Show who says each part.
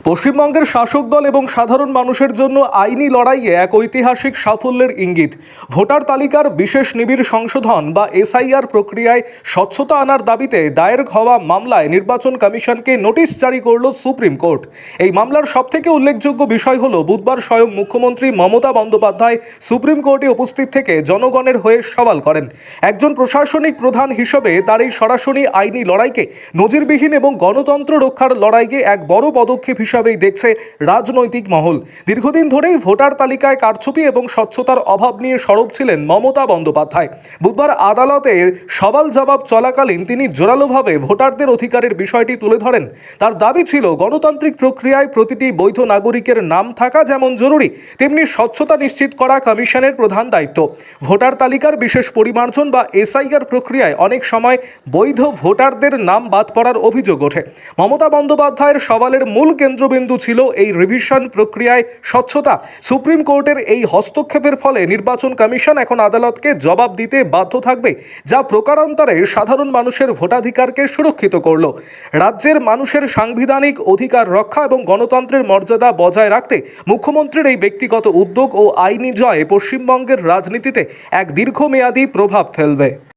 Speaker 1: পশ্চিমবঙ্গের শাসক দল এবং সাধারণ মানুষের জন্য আইনি লড়াইয়ে এক ঐতিহাসিক সাফল্যের ইঙ্গিত। ভোটার তালিকার বিশেষ নিবিড় সংশোধন বা এসআইআর প্রক্রিয়ায় স্বচ্ছতা আনার দাবিতে দায়ের হওয়া মামলায় নির্বাচন কমিশনকে নোটিশ জারি করল সুপ্রিম কোর্ট। এই মামলার সবথেকে উল্লেখযোগ্য বিষয় হল বুধবার স্বয়ং মুখ্যমন্ত্রী মমতা বন্দ্যোপাধ্যায় সুপ্রিম কোর্টে উপস্থিত থেকে জনগণের হয়ে সওয়াল করেন। একজন প্রশাসনিক প্রধান হিসেবে তার এই সরাসরি আইনি লড়াইকে নজিরবিহীন এবং গণতন্ত্র রক্ষার লড়াইকে এক বড় পদক্ষেপ হিসাবেই দেখছে রাজনৈতিক মহল। দীর্ঘদিন ধরেই ভোটার তালিকায় কারচুপি এবং স্বচ্ছতার অভাব নিয়ে সরব ছিলেন মমতা বন্দ্যোপাধ্যায়। বুধবার আদালতের সওয়াল জবাব চলাকালীন তিনি জোরালোভাবে ভোটারদের অধিকারের বিষয়টি তুলে ধরেন। তার দাবি ছিল গণতান্ত্রিক প্রক্রিয়ায় প্রতিটি বৈধ নাগরিকের নাম থাকা যেমন জরুরি, তেমনি স্বচ্ছতা নিশ্চিত করা কমিশনের প্রধান দায়িত্ব। ভোটার তালিকার বিশেষ পরিমার্জন বা এসআইআর প্রক্রিয়ায় অনেক সময় বৈধ ভোটারদের নাম বাদ পড়ার অভিযোগ ওঠে। মমতা বন্দ্যোপাধ্যায়ের সওয়ালের মূল কেন্দ্রবিন্দু ছিল এই রিভিশন প্রক্রিয়ায় স্বচ্ছতা। সুপ্রিম কোর্টের এই হস্তক্ষেপের ফলে নির্বাচন কমিশন এখন আদালতকে জবাব দিতে বাধ্য থাকবে, যা প্রকারান্তরে সাধারণ মানুষের ভোটাধিকারকে সুরক্ষিত করল। রাজ্যের মানুষের সাংবিধানিক অধিকার রক্ষা এবং গণতন্ত্রের মর্যাদা বজায় রাখতে মুখ্যমন্ত্রীর এই ব্যক্তিগত উদ্যোগ ও আইনি জয় পশ্চিমবঙ্গের রাজনীতিতে এক দীর্ঘমেয়াদী প্রভাব ফেলবে।